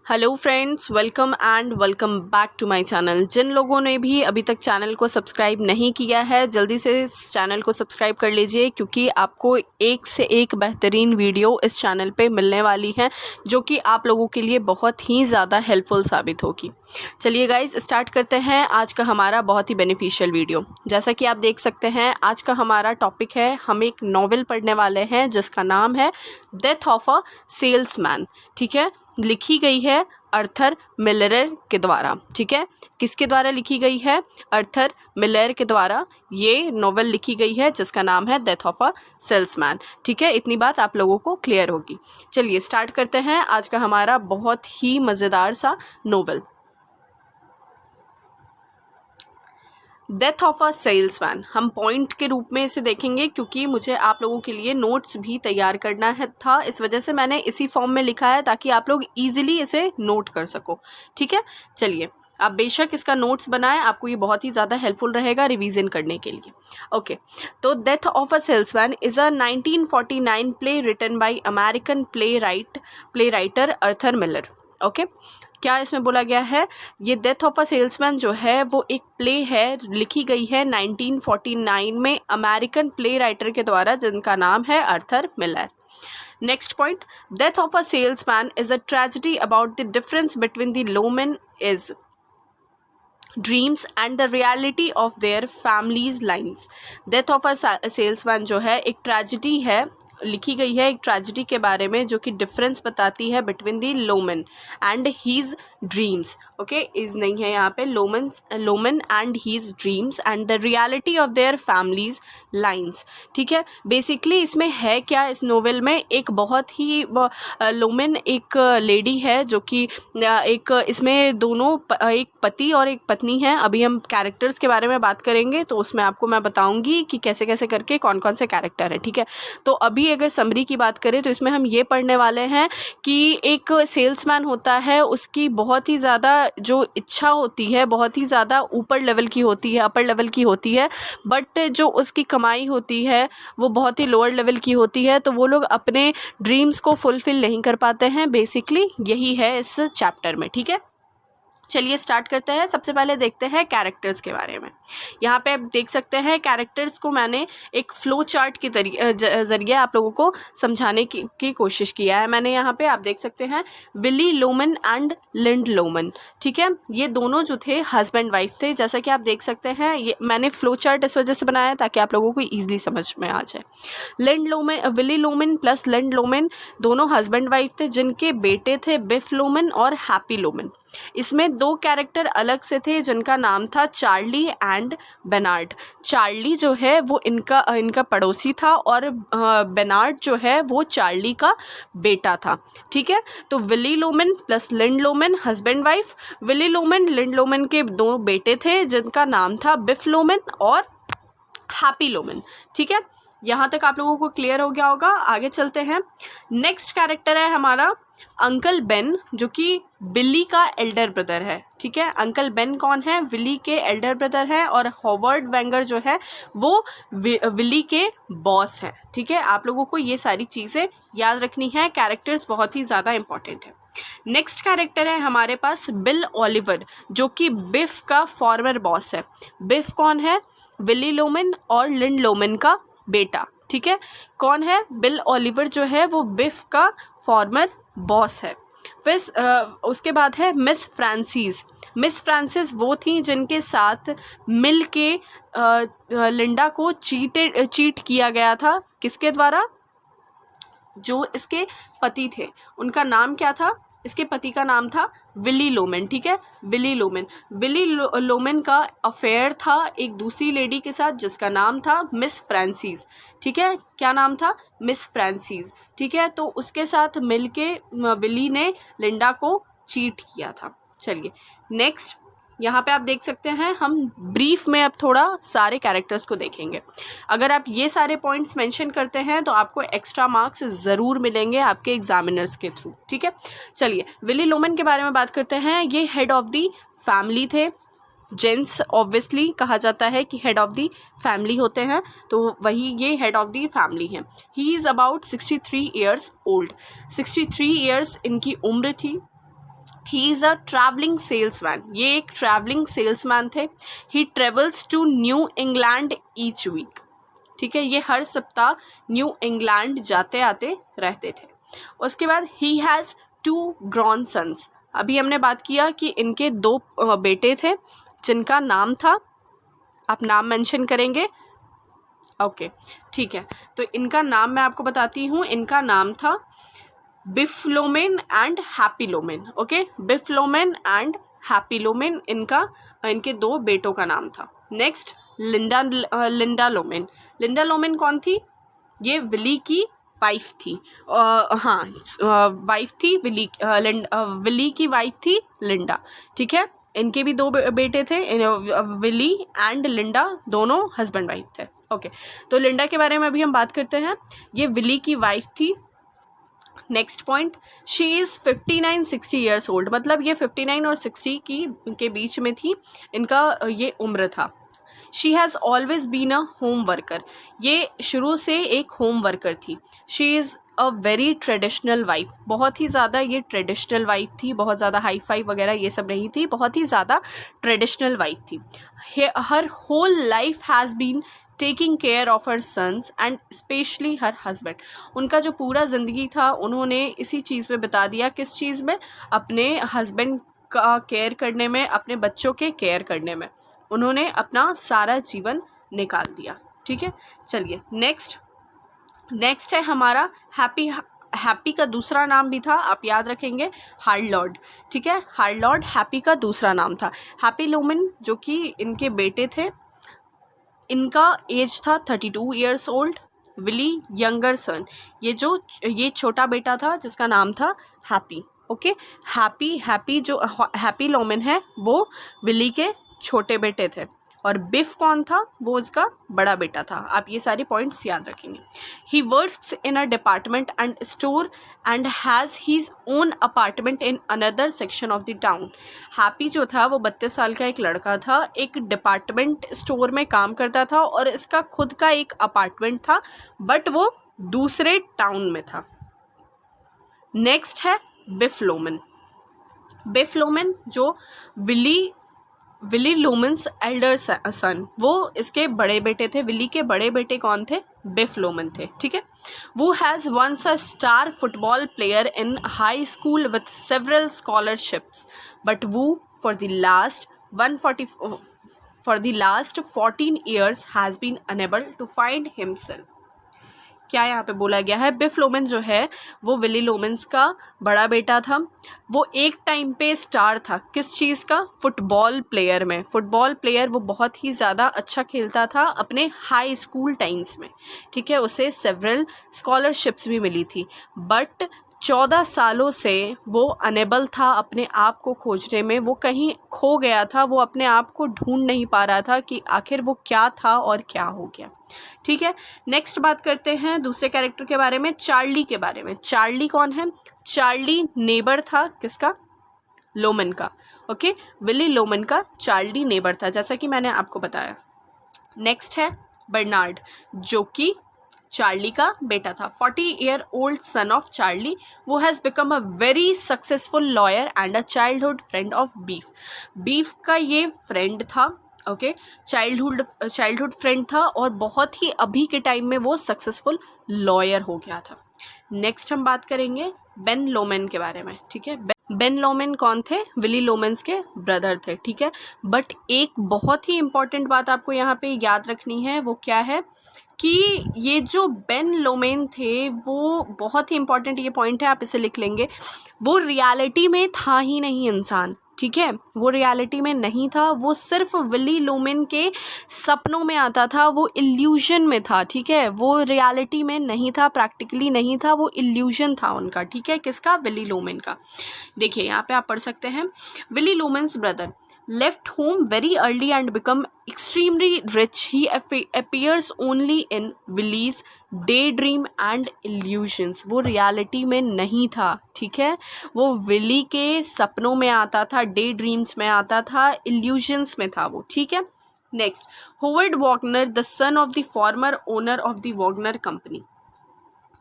Hello friends, welcome and welcome back to my channel. जिन लोगों ने भी अभी तक चैनल को सब्सक्राइब नहीं किया है, जल्दी से इस चैनल को सब्सक्राइब कर लीजिए, क्योंकि आपको एक से एक बेहतरीन वीडियो इस चैनल पे मिलने वाली है जो कि आप लोगों के लिए बहुत ही ज़्यादा हेल्पफुल साबित होगी। चलिए गाइज, स्टार्ट करते हैं आज का हमारा बहुत ही बेनिफिशियल वीडियो। जैसा कि आप देख सकते हैं, आज का हमारा टॉपिक है, हम एक नॉवेल पढ़ने वाले हैं जिसका नाम है डेथ ऑफ अ सेल्समैन। ठीक है, लिखी गई है आर्थर मिलर के द्वारा। ठीक है, किसके द्वारा लिखी गई है? आर्थर मिलर के द्वारा ये नॉवेल लिखी गई है जिसका नाम है डेथ ऑफ अ सेल्समैन। ठीक है, इतनी बात आप लोगों को क्लियर होगी। चलिए स्टार्ट करते हैं आज का हमारा बहुत ही मज़ेदार सा novel, death of a salesman. हम पॉइंट के रूप में इसे देखेंगे क्योंकि मुझे आप लोगों के लिए नोट्स भी तैयार करना है था, इस वजह से मैंने इसी फॉर्म में लिखा है ताकि आप लोग इजीली इसे नोट कर सको। ठीक है, चलिए आप बेशक इसका नोट्स बनाएं, आपको ये बहुत ही ज़्यादा हेल्पफुल रहेगा रिवीजन करने के लिए। ओके, तो Death of a Salesman is a 1949 play written by American playwright Arthur Miller. Okay, क्या इसमें बोला गया है? ये डेथ ऑफ अ सेल्समैन जो है वो एक प्ले है, लिखी गई है 1949 में अमेरिकन प्ले राइटर के द्वारा जिनका नाम है Arthur Miller. Next point, death of a salesman is a tragedy about the difference between the Loman is dreams and the reality of their families lines. Death of a salesman जो है एक tragedy है, लिखी गई है एक tragedy के बारे में जो कि डिफरेंस बताती है between the Loman and his dreams. Okay, is नहीं है यहाँ पे, Loman and his dreams and the reality of their families lines. ठीक है, बेसिकली इसमें है क्या, इस नोवेल में एक बहुत ही लोमन एक लेडी है जो कि एक इसमें दोनों एक पति और एक पत्नी है। अभी हम कैरेक्टर्स के बारे में बात करेंगे तो उसमें आपको मैं बताऊंगी कि कैसे कैसे करके कौन कौन से कैरेक्टर है। ठीक है, तो अभी अगर समरी की बात करें तो इसमें हम ये पढ़ने वाले हैं कि एक सेल्समैन होता है, उसकी बहुत ही ज़्यादा जो इच्छा होती है बहुत ही ज़्यादा ऊपर लेवल की होती है, अपर लेवल की होती है, बट जो उसकी कमाई होती है वो बहुत ही लोअर लेवल की होती है, तो वो लोग अपने ड्रीम्स को फुलफ़िल नहीं कर पाते हैं। बेसिकली यही है इस चैप्टर में। ठीक है, चलिए स्टार्ट करते हैं। सबसे पहले देखते हैं कैरेक्टर्स के बारे में। यहाँ पे आप देख सकते हैं कैरेक्टर्स को मैंने एक फ्लो चार्ट के ज़रिए आप लोगों को समझाने की कोशिश किया है। मैंने यहाँ पे आप देख सकते हैं विली लोमन एंड लिंड लोमन। ठीक है, ये दोनों जो थे हस्बैंड वाइफ थे। जैसा कि आप देख सकते हैं, ये मैंने फ्लो चार्ट इस वजह से बनाया ताकि आप लोगों को ईजिली समझ में आ जाए। Willie Loman plus Linda Loman दोनों हस्बैंड वाइफ थे जिनके बेटे थे बिफ लोमन और हैप्पी लोमन। इसमें दो कैरेक्टर अलग से थे जिनका नाम था चार्ली एंड बेनार्ड। चार्ली जो है वो इनका पड़ोसी था और बेनार्ड जो है वो चार्ली का बेटा था। ठीक है, तो Willy Loman plus Linda Loman husband wife. Willy Loman Linda Loman के दो बेटे थे जिनका नाम था बिफ लोमन और हैप्पी लोमन। ठीक है, यहाँ तक आप लोगों को क्लियर हो गया होगा। आगे चलते हैं। नेक्स्ट कैरेक्टर है हमारा अंकल बेन, जो कि बिली का एल्डर ब्रदर है। ठीक है, अंकल बेन कौन है? विली के एल्डर ब्रदर है और हॉवर्ड वेंगर जो है वो विली के बॉस है। ठीक है, आप लोगों को ये सारी चीज़ें याद रखनी है, कैरेक्टर्स बहुत ही ज़्यादा इंपॉर्टेंट है। नेक्स्ट कैरेक्टर है हमारे पास बिल ओलिवर, जो कि बिफ का फॉर्मर बॉस है। बिफ कौन है? विली लोमन और लिंड लोमन का बेटा। ठीक है, कौन है? बिल ओलिवर जो है वो बिफ का फॉर्मर बॉस है। फिर उसके बाद है मिस फ्रांसिस। मिस फ्रांसिस वो थी जिनके साथ मिल के लिंडा को चीट किया गया था। किसके द्वारा? जो इसके पति थे उनका नाम क्या था? इसके पति का नाम था विली लोमन। ठीक है, विली लोमन का अफेयर था एक दूसरी लेडी के साथ जिसका नाम था मिस फ्रांसिस। ठीक है, क्या नाम था? Miss Francis. ठीक है, तो उसके साथ मिलके विली ने लिंडा को चीट किया था। चलिए नेक्स्ट, यहाँ पे आप देख सकते हैं हम ब्रीफ में अब थोड़ा सारे कैरेक्टर्स को देखेंगे। अगर आप ये सारे पॉइंट्स मेंशन करते हैं तो आपको एक्स्ट्रा मार्क्स ज़रूर मिलेंगे आपके एग्जामिनर्स के थ्रू। ठीक है, चलिए विली लोमन के बारे में बात करते हैं। ये हेड ऑफ़ दी फैमिली थे। जेंट्स ऑब्वियसली कहा जाता है कि हेड ऑफ़ दी फैमिली होते हैं, तो वही ये हेड ऑफ़ दी फैमिली हैं। He is about 63 years old. 63 years इनकी उम्र थी। He is a travelling salesman, ये एक ट्रैवलिंग सेल्समैन थे। He travels to New England each week, ठीक है, ये हर सप्ताह न्यू इंग्लैंड जाते आते रहते थे। उसके बाद ही हैज़ 2 ग्रॉन सन्स, अभी हमने बात किया कि इनके 2 बेटे थे जिनका नाम था, आप नाम मेंशन करेंगे, ओके ठीक है, तो इनका नाम मैं आपको बताती हूँ, इनका नाम था बिफ्लोमेन एंड हैप्पीलोमेन, ओके, बिफ्लोमेन एंड हैप्पीलोमेन इनके 2 बेटों का नाम था। नेक्स्ट लिंडा लोमेन, लिंडा लोमेन कौन थी, ये विली की वाइफ थी, हाँ वाइफ थी विली की वाइफ थी लिंडा, ठीक है, इनके भी 2 बेटे थे, विली एंड लिंडा दोनों हस्बैंड वाइफ थे, ओके। तो लिंडा के बारे में अभी हम बात करते हैं, ये विली की वाइफ थी। Next point, she is 59-60 years old, मतलब ये 59 और 60 के बीच में थी, इनका ये उम्र था। She has always been a home worker, ये शुरू से एक होम वर्कर थी। She is a very traditional wife, बहुत ही ज़्यादा ये ट्रेडिशनल वाइफ थी, बहुत ज़्यादा हाई फाई वगैरह ये सब नहीं थी, बहुत ही ज़्यादा ट्रेडिशनल वाइफ थी। Her whole life has been taking care of her sons and specially her husband, उनका जो पूरा ज़िंदगी था उन्होंने इसी चीज़ में बिता दिया, किस चीज़ में, अपने हस्बैंड का केयर करने में, अपने बच्चों के केयर करने में उन्होंने अपना सारा जीवन निकाल दिया, ठीक है। चलिए नेक्स्ट है हमारा हैप्पी, हैप्पी का दूसरा नाम भी था, आप याद रखेंगे, हार्लॉर्ड, ठीक है, हार्लॉर्ड हैप्पी का दूसरा नाम था। हैप्पी लोमन जो कि इनके बेटे थे, इनका एज था 32 ईयर्स ओल्ड। विली यंगर सन, ये छोटा बेटा था जिसका नाम था हैप्पी, ओके। हैप्पी जो हैप्पी लोमन है वो विली के छोटे बेटे थे, और बिफ कौन था, वो उसका बड़ा बेटा था। आप ये सारे पॉइंट्स याद रखेंगे। He works in a department and store and has his own apartment in another section of the town. Happy जो था वो 32 साल का एक लड़का था, एक डिपार्टमेंट स्टोर में काम करता था और इसका खुद का एक अपार्टमेंट था, बट वो दूसरे टाउन में था। नेक्स्ट है बिफ लोमन। बिफ लोमन जो विली लोमन्स एल्डर सन, वो इसके बड़े बेटे थे। विली के बड़े बेटे कौन थे, बिफ लोमन थे, ठीक है। वो has once a star football player in high school with several scholarships, but वो for the last 14 years has been unable to find himself. क्या यहाँ पे बोला गया है, बिफ लोमन जो है वो विली लोमन्स का बड़ा बेटा था, वो एक टाइम पे स्टार था, किस चीज़ का, फुटबॉल प्लेयर में। फुटबॉल प्लेयर वो बहुत ही ज़्यादा अच्छा खेलता था अपने हाई स्कूल टाइम्स में, ठीक है, उसे सेवरल स्कॉलरशिप्स भी मिली थी, बट 14 सालों से वो अनेबल था अपने आप को खोजने में, वो कहीं खो गया था, वो अपने आप को ढूंढ नहीं पा रहा था कि आखिर वो क्या था और क्या हो गया, ठीक है। नेक्स्ट बात करते हैं दूसरे कैरेक्टर के बारे में, चार्ली के बारे में। चार्ली कौन है, चार्ली नेबर था किसका, लोमन का, ओके, विली लोमन का चार्ली नेबर था, जैसा कि मैंने आपको बताया। नेक्स्ट है बर्नार्ड जो कि चार्ली का बेटा था, 40-year-old सन ऑफ चार्ली, वो has become a very successful lawyer and a childhood friend of beef. Beef का ये फ्रेंड था, ओके, चाइल्डहुड फ्रेंड था, और बहुत ही अभी के टाइम में वो सक्सेसफुल लॉयर हो गया था। नेक्स्ट हम बात करेंगे बेन लोमन के बारे में, ठीक है। बेन लोमन कौन थे, विली लोमन्स के ब्रदर थे, ठीक है। बट एक बहुत ही इंपॉर्टेंट बात आपको यहाँ पे याद रखनी है, वो क्या है कि ये जो बेन लोमेन थे वो बहुत ही इंपॉर्टेंट ये पॉइंट है, आप इसे लिख लेंगे, वो रियलिटी में था ही नहीं इंसान, ठीक है, वो रियलिटी में नहीं था, वो सिर्फ विली लोमेन के सपनों में आता था, वो इल्यूजन में था, ठीक है, वो रियलिटी में नहीं था, प्रैक्टिकली नहीं था, वो इल्यूजन था उनका, ठीक है, किसका, विली लोमेन का। देखिए यहाँ पे आप पढ़ सकते हैं, Willy Loman's brother left home very early and become extremely rich. He appears only in Willy's daydream and illusions. वो रियलिटी में नहीं था, ठीक है, वो विली के सपनों में आता था, डे ड्रीम्स में आता था, इल्यूजन्स में था वो, ठीक है। Next, hovered Wagner the son of the former owner of the Wagner company.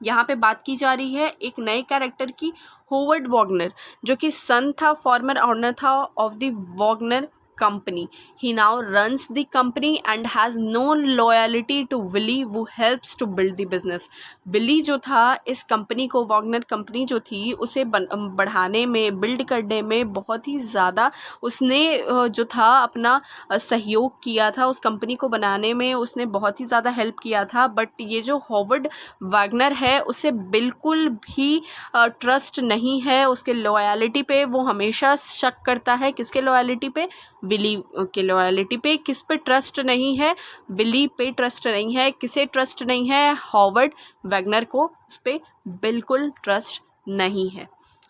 यहाँ पे बात की जा रही है एक नए कैरेक्टर की, होवर्ड वॉगनर, जो कि सन था, फॉर्मर ऑनर था of the Wagner company. He now runs the company and has no loyalty to Willy who helps to build the business. बिली जो था इस कंपनी को, वॉगनर कंपनी जो थी उसे बढ़ाने में, बिल्ड करने में बहुत ही ज़्यादा उसने जो था अपना सहयोग किया था. उस कंपनी को बनाने में उसने बहुत ही ज़्यादा हेल्प किया था. बट ये जो हॉवर्ड वैगनर है उसे बिल्कुल भी ट्रस्ट नहीं है उसके लॉयलिटी पे. वो हमेशा शक करता है. किसके लॉयलिटी पे? विली के लॉयलिटी पे. किस पे ट्रस्ट नहीं है? विली पे ट्रस्ट नहीं है. किसे ट्रस्ट नहीं है? हॉवर्ड वैगनर को उस पर बिल्कुल ट्रस्ट नहीं है.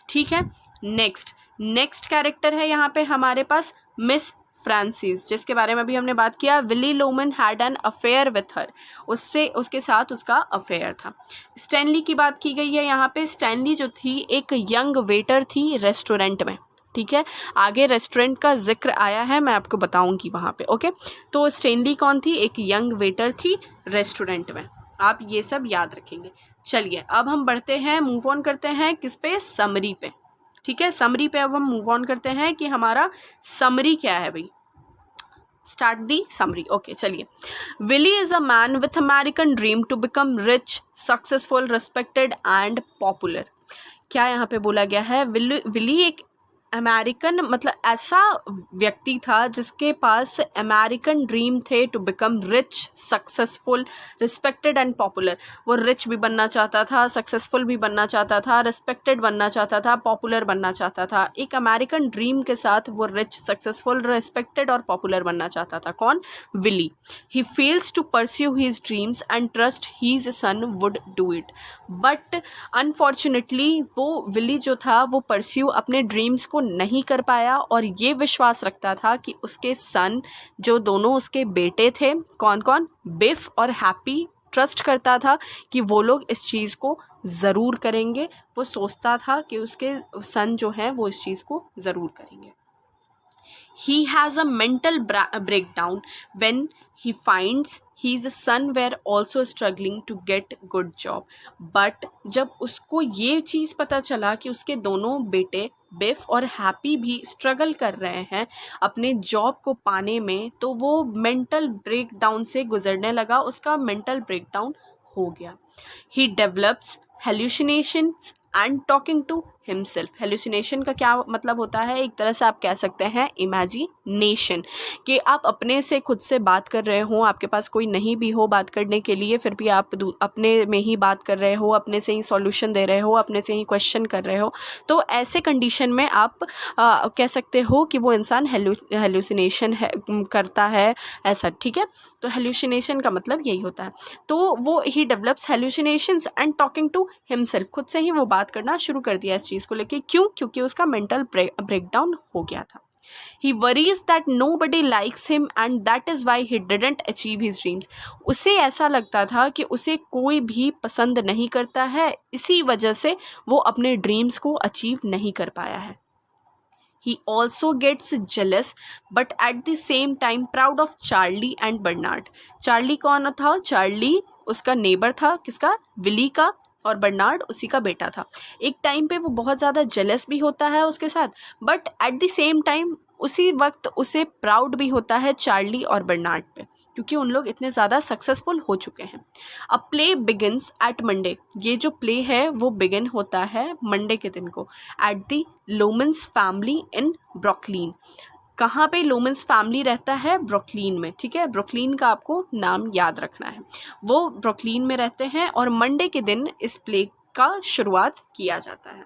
ठीक है. नेक्स्ट कैरेक्टर है यहाँ पे हमारे पास मिस फ्रांसिस, जिसके बारे में अभी हमने बात किया. Willy Loman had an affair with her, उसके साथ उसका अफेयर था. स्टैनली की बात की गई है यहाँ पे. स्टैनली जो थी एक यंग वेटर थी रेस्टोरेंट में. ठीक है, आगे रेस्टोरेंट का जिक्र आया है, मैं आपको बताऊंगी वहाँ पे. ओके, तो स्टैनली कौन थी? एक यंग वेटर थी रेस्टोरेंट में. आप ये सब याद रखेंगे. चलिए अब हम बढ़ते हैं, मूव ऑन करते हैं किस पे? समरी पे. ठीक है, समरी पे अब हम मूव ऑन करते हैं कि हमारा समरी क्या है भाई. Start the summary. ओके, चलिए. Willy is a man with American dream to become rich, successful, respected and popular. क्या यहाँ पे बोला गया है? विली एक अमेरिकन, मतलब ऐसा व्यक्ति था जिसके पास अमेरिकन ड्रीम थे to become rich, successful, respected and popular. वो रिच भी बनना चाहता था, सक्सेसफुल भी बनना चाहता था, रिस्पेक्टेड बनना चाहता था, पॉपुलर बनना चाहता था. एक अमेरिकन ड्रीम के साथ वो रिच, सक्सेसफुल, रिस्पेक्टेड और पॉपुलर बनना चाहता था. कौन? Willy. He fails to pursue his dreams and trust his son would do it. But unfortunately वो विली जो था वो परस्यू अपने ड्रीम्स को नहीं कर पाया और ये विश्वास रखता था कि उसके सन, जो दोनों उसके बेटे थे, कौन कौन? बिफ और हैप्पी, ट्रस्ट करता था कि वो लोग इस चीज़ को ज़रूर करेंगे. वो सोचता था कि उसके सन जो हैं वो इस चीज़ को ज़रूर करेंगे. He has a mental breakdown when he finds his son were also struggling to get good job. But जब उसको ये चीज़ पता चला कि उसके दोनों बेटे बिफ और हैप्पी भी स्ट्रगल कर रहे हैं अपने जॉब को पाने में, तो वो मेंटल ब्रेकडाउन से गुजरने लगा. उसका मेंटल ब्रेकडाउन हो गया. He develops hallucinations and talking to himself. Hallucination का क्या मतलब होता है? एक तरह से आप कह सकते हैं इमेजिनेशन, कि आप अपने से खुद से बात कर रहे हो, आपके पास कोई नहीं भी हो बात करने के लिए, फिर भी आप अपने में ही बात कर रहे हो, अपने से ही सॉल्यूशन दे रहे हो, अपने से ही क्वेश्चन कर रहे हो. तो ऐसे कंडीशन में आप कह सकते हो कि वो इंसान हेल्यूसिनेशन करता है, ऐसा. ठीक है, तो हेल्यूसिनेशन का मतलब यही होता है. तो वो ही develops hallucinations and talking to himself, खुद से ही वो बात करना शुरू कर दिया इस चीज़ को लेके. क्यों? क्योंकि उसका मेंटल ब्रेकडाउन हो गया था. He worries that nobody likes him and that is why he didn't achieve his dreams. उसे ऐसा लगता था कि उसे कोई भी पसंद नहीं करता है, इसी वजह से वो अपने ड्रीम्स को अचीव नहीं कर पाया है. He also gets jealous but at the same time proud of Charlie and Bernard. Charlie कौन था? चार्ली उसका नेबर था. किसका? विली का. और बर्नार्ड उसी का बेटा था. एक टाइम पे वो बहुत ज़्यादा जेलस भी होता है उसके साथ, but at the same time उसी वक्त उसे प्राउड भी होता है चार्ली और बर्नार्ड पे, क्योंकि उन लोग इतने ज़्यादा सक्सेसफुल हो चुके हैं. अ प्ले बिगिनस एट मंडे. ये जो प्ले है वो बिगिन होता है मंडे के दिन को, at the Loman's family in Brooklyn. कहाँ पे लोमन्स फैमिली रहता है? ब्रुकलिन में. ठीक है, ब्रुकलिन का आपको नाम याद रखना है. वो ब्रुकलिन में रहते हैं और मंडे के दिन इस प्ले का शुरुआत किया जाता है.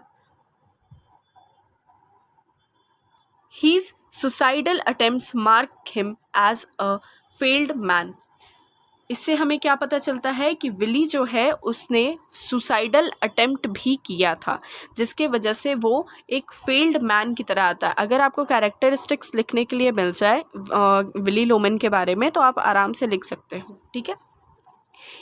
His suicidal attempts mark him as a failed man. इससे हमें क्या पता चलता है कि विली जो है उसने सुसाइडल अटेम्प्ट भी किया था, जिसके वजह से वो एक फेल्ड मैन की तरह आता है. अगर आपको कैरेक्टरिस्टिक्स लिखने के लिए मिल जाए विली लोमन के बारे में तो आप आराम से लिख सकते हो. ठीक है.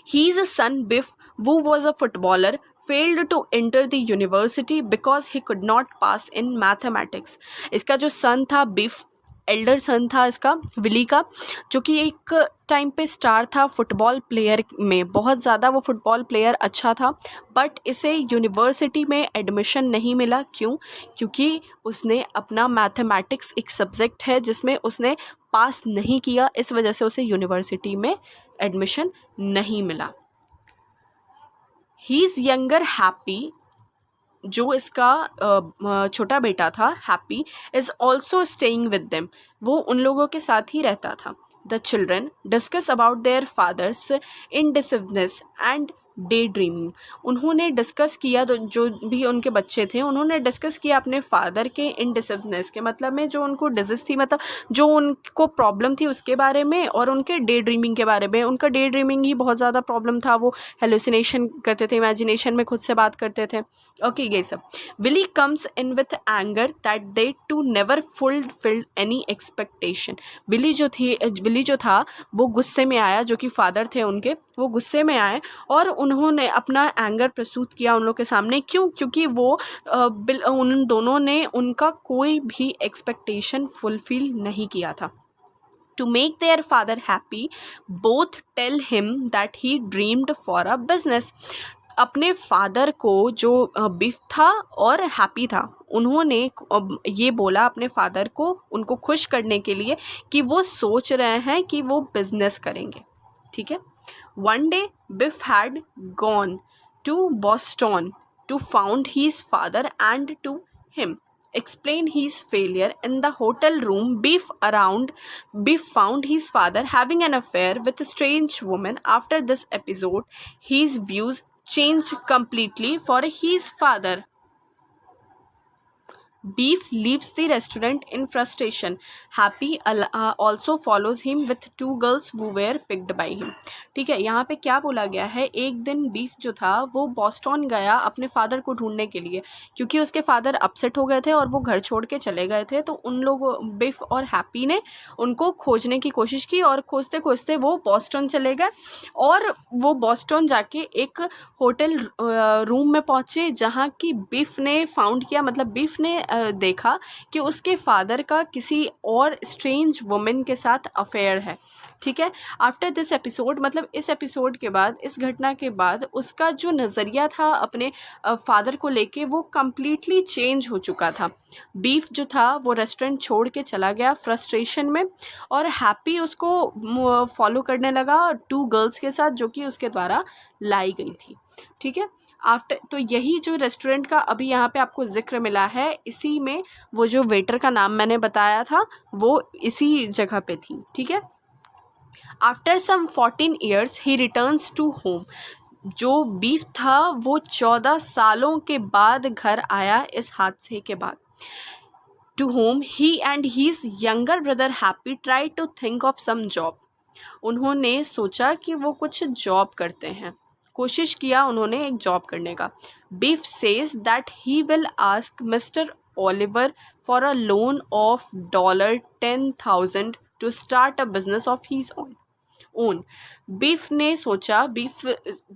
He is a son Biff who was a footballer failed to enter the university because he could not pass in mathematics. इसका जो सन था बिफ एल्डर सन था इसका, विली का, जो कि एक टाइम पे स्टार था फुटबॉल प्लेयर में, बहुत ज़्यादा वो फुटबॉल प्लेयर अच्छा था, बट इसे यूनिवर्सिटी में एडमिशन नहीं मिला। क्यों? क्योंकि उसने अपना मैथमेटिक्स एक सब्जेक्ट है जिसमें उसने पास नहीं किया, इस वजह से उसे यूनिवर्सिटी में एडमिशन नहीं मिला। ही इज़ यंगर हैप्पी, जो इसका छोटा बेटा था Happy, is also staying with them, वो उन लोगों के साथ ही रहता था। The children discuss about their father's indecisiveness and daydreaming, उन्होंने डिस्कस किया, तो जो भी उनके बच्चे थे उन्होंने डिस्कस किया अपने फादर के इंडिसिवनेस के मतलब में, जो उनको डिजीज़ थी, मतलब जो उनको प्रॉब्लम थी उसके बारे में, और उनके डे ड्रीमिंग के बारे में। उनका डे ड्रीमिंग ही बहुत ज़्यादा प्रॉब्लम था, वो हेलुसिनेशन करते थे, इमेजिनेशन में खुद से बात करते थे। ओके, ये सब। Willy comes in with anger that they too never fulfilled any expectation, Willy जो था वो गुस्से में आया, जो कि फादर थे उनके, वो गुस्से में आए और उन्होंने अपना एंगर प्रस्तुत किया उन लोग के सामने। क्यों? क्योंकि वो उन दोनों ने उनका कोई भी एक्सपेक्टेशन फुलफिल नहीं किया था। To make their father happy, both tell him that he dreamed for a business. अपने फादर को, जो बीफ था और हैप्पी था, उन्होंने ये बोला अपने फादर को, उनको खुश करने के लिए, कि वो सोच रहे हैं कि वो बिजनेस करेंगे। ठीक है। One day Biff had gone to Boston to found his father and to him explain his failure in the hotel room. Biff found his father having an affair with a strange woman. After this episode, his views changed completely for his father. Beef leaves the restaurant in frustration. Happy also follows him with two girls who were picked by him. ठीक है, यहाँ पे क्या बोला गया है, एक दिन बीफ जो था वो बॉस्टन गया अपने फादर को ढूंढने के लिए, क्योंकि उसके फादर अपसेट हो गए थे और वो घर छोड़ के चले गए थे। तो उन लोगों, बीफ और हैप्पी ने उनको खोजने की कोशिश की, और खोजते खोजते वो बॉस्टन चले गए, और वो बॉस्टन जाके एक होटल रूम में पहुँचे, जहाँ की बीफ ने फाउंड किया, मतलब बीफ ने देखा कि उसके फादर का किसी और स्ट्रेंज वुमेन के साथ अफेयर है। ठीक है। आफ्टर दिस एपिसोड, मतलब इस एपिसोड के बाद, इस घटना के बाद, उसका जो नज़रिया था अपने फादर को लेके, वो कम्प्लीटली चेंज हो चुका था। बीफ जो था वो रेस्टोरेंट छोड़ के चला गया फ्रस्ट्रेशन में, और हैप्पी उसको फॉलो करने लगा टू गर्ल्स के साथ, जो कि उसके द्वारा लाई गई थी। ठीक है। तो यही जो रेस्टोरेंट का अभी यहाँ पे आपको जिक्र मिला है, इसी में वो जो वेटर का नाम मैंने बताया था वो इसी जगह पे थी। ठीक है। After some 14 years he returns to home, जो बीफ था वो 14 सालों के बाद घर आया इस हादसे के बाद। To home he and his younger brother Happy try to think of some job, उन्होंने सोचा कि वो कुछ जॉब करते हैं, कोशिश किया उन्होंने एक जॉब करने का। Biff says that he will ask Mister Oliver for a loan of $10,000 to start a business of his own. Biff ने सोचा, बीफ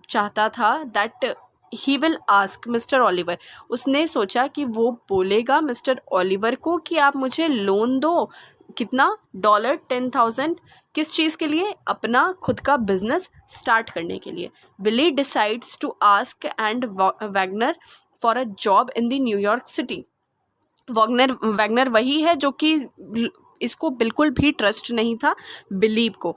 चाहता था that he will ask Mister Oliver, उसने सोचा कि वो बोलेगा मिस्टर ओलिवर को कि आप मुझे लोन दो, कितना, $10,000, किस चीज़ के लिए, अपना खुद का बिजनेस स्टार्ट करने के लिए। Willy decides to ask and Wagner for a job in the New York city. Wagner वही है जो कि इसको बिल्कुल भी ट्रस्ट नहीं था बिलीव को,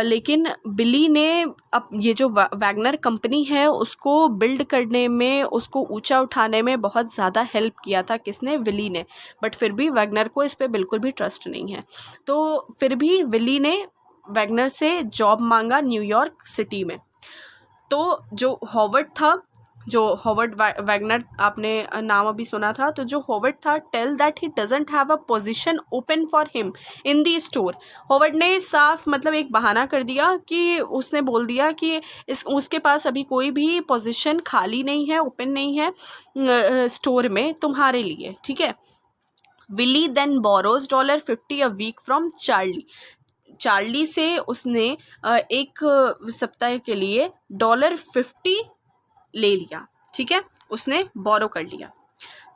लेकिन बिली ने अब ये जो वैगनर कंपनी है उसको बिल्ड करने में, उसको ऊंचा उठाने में बहुत ज़्यादा हेल्प किया था। किसने? विली ने। बट फिर भी वैगनर को इस पे बिल्कुल भी ट्रस्ट नहीं है, तो फिर भी विली ने वैगनर से जॉब मांगा न्यूयॉर्क सिटी में। तो जो हॉवर्ड था, जो हॉवर्ड वैगनर, आपने नाम अभी सुना था, तो जो हॉवर्ड था tell that he doesn't have a position open for him in the store. Howard ने साफ मतलब एक बहाना कर दिया कि उसने बोल दिया कि उसके पास अभी कोई भी पोजीशन खाली नहीं है, ओपन नहीं है स्टोर में तुम्हारे लिए। ठीक है। Willy then borrows $50 a week from Charlie से उसने एक सप्ताह के लिए $50 ले लिया। ठीक है, उसने बोरो कर लिया।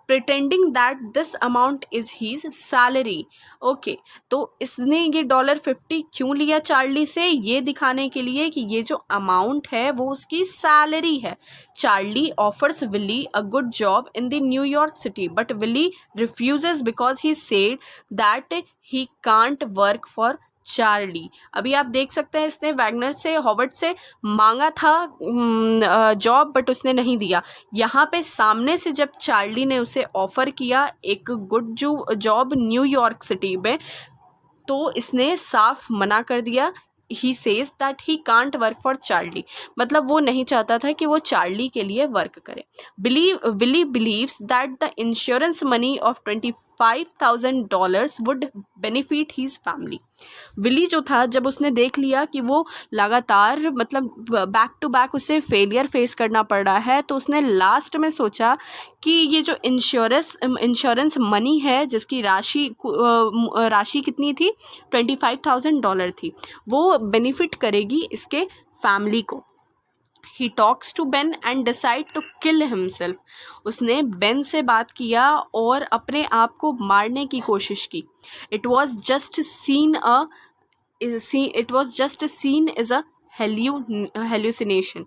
Pretending that this amount is his salary. Okay, तो इसने ये $50 क्यों लिया चार्ली से? ये दिखाने के लिए कि ये जो अमाउंट है वो उसकी सैलरी है। Charlie offers Willy a good job in the New York city, but Willy refuses because he said that he can't work for Charlie. अभी आप देख सकते हैं इसने वैगनर से, हॉवर्ड से मांगा था जॉब, बट उसने नहीं दिया। यहाँ पे सामने से जब चार्ली ने उसे ऑफ़र किया एक गुड जॉब न्यूयॉर्क सिटी में, तो इसने साफ मना कर दिया। He says that he can't work for Charlie, मतलब वो नहीं चाहता था कि वो चार्ली के लिए वर्क करे। Willy believes that the insurance money of $25,000 would benefit his family. Willy जो था, जब उसने देख लिया कि वो लगातार मतलब बैक टू बैक उसे फेलियर फेस करना पड़ रहा है, तो उसने लास्ट में सोचा कि ये जो इंश्योरेंस मनी है, जिसकी राशि कितनी थी, $25,000 थी, वो बेनिफिट करेगी इसके फैमिली को। He talks to Ben and decide to kill himself. उसने बेन से बात किया और अपने आप को मारने की कोशिश की। It was just seen as a hallucination.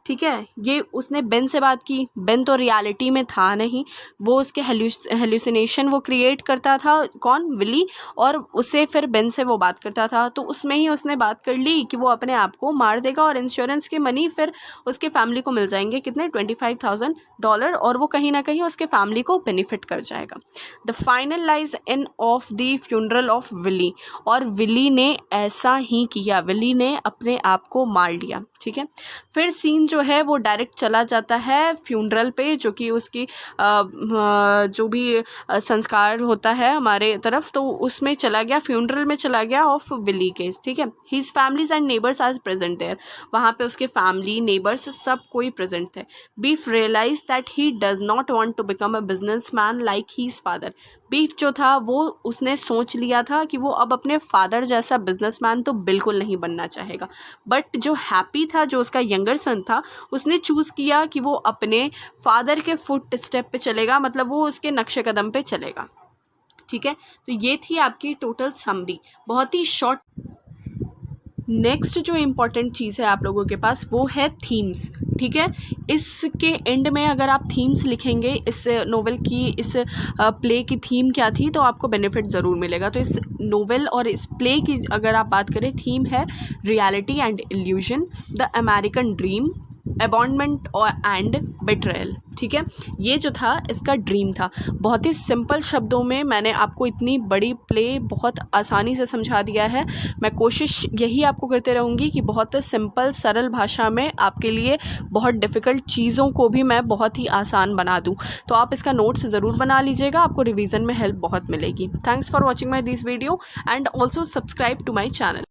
ठीक है, ये उसने बेन से बात की। बेन तो रियलिटी में था नहीं, वो उसके हेल्यूसिनेशन वो क्रिएट करता था, कौन, विली, और उससे फिर बेन से वो बात करता था। तो उसमें ही उसने बात कर ली कि वो अपने आप को मार देगा और इंश्योरेंस के मनी फिर उसके फैमिली को मिल जाएंगे, कितने, $25,000, और वो कहीं ना कहीं उसके फैमिली को बेनिफिट कर जाएगा। The final lies in of the funeral of Willy, और विली ने ऐसा ही किया, विली ने अपने आप को मार लिया। ठीक है, फिर सीन जो है वो डायरेक्ट चला जाता है फ्यूनरल पे, जो कि उसकी जो भी संस्कार होता है हमारे तरफ, तो उसमें चला गया, फ्यूनरल में चला गया ऑफ विली के। ठीक है, his families and neighbours are present there, वहाँ पे उसके फैमिली, नेबर्स, सब कोई प्रेजेंट थे। Biff realize that he does not want to become a businessman like his father. Biff जो था वो उसने सोच लिया था कि वो अब अपने फादर जैसा बिजनेसमैन तो बिल्कुल नहीं बनना चाहेगा, बट जो हैप्पी था, जो उसका यंगर सन था, उसने चूज़ किया कि वो अपने फादर के फुट स्टेप पे चलेगा, मतलब वो उसके नक्शे कदम पे चलेगा। ठीक है, तो ये थी आपकी टोटल समरी, बहुत ही शॉर्ट। नेक्स्ट जो इम्पॉर्टेंट चीज़ है आप लोगों के पास वो है थीम्स। ठीक है, इसके एंड में अगर आप थीम्स लिखेंगे इस नोवेल की, इस प्ले की थीम क्या थी, तो आपको बेनिफिट ज़रूर मिलेगा। तो इस नोवेल और इस प्ले की अगर आप बात करें, थीम है reality and illusion, the American dream, abandonment and betrayal. ठीक है, ये जो था इसका ड्रीम था। बहुत ही सिंपल शब्दों में मैंने आपको इतनी बड़ी प्ले बहुत आसानी से समझा दिया है। मैं कोशिश यही आपको करते रहूँगी कि बहुत सिंपल सरल भाषा में आपके लिए बहुत डिफ़िकल्ट चीज़ों को भी मैं बहुत ही आसान बना दूँ। तो आप इसका नोट्स ज़रूर बना लीजिएगा, आपको रिवीजन में हेल्प बहुत मिलेगी। Thanks for watching my this video and also subscribe to my channel.